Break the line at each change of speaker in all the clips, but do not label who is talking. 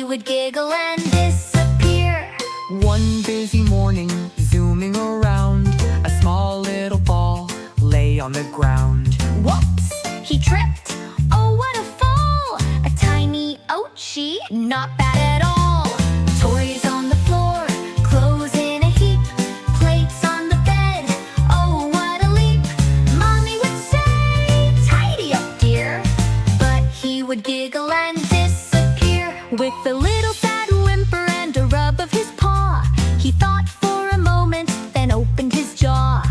would giggle and disappear.
One busy morning, zooming around, a small little ball lay on the ground.
Whoops! He tripped. Oh, what a fall! A tiny ouchie, not bad at all. Toys on the floor, clothes in a heap, plates on the bed. Oh, what a leap! Mommy would say, "Tidy up, dear," but he would giggle and disappear. With a little sad whimper and a rub of his paw, he thought for a moment, then opened his jaw.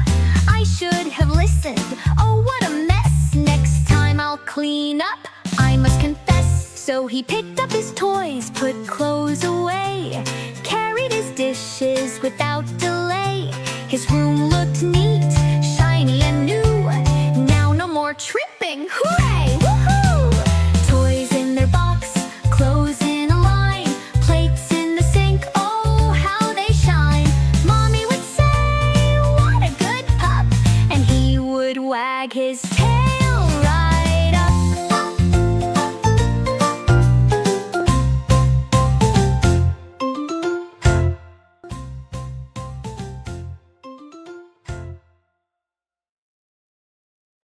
I should have listened. Oh, what a mess! Next time I'll clean up, I must confess. So he picked up his toys, put clothes away, carried his dishes without delay. His room looked neat, shiny and new. Now no more tripping, hooray! Woo!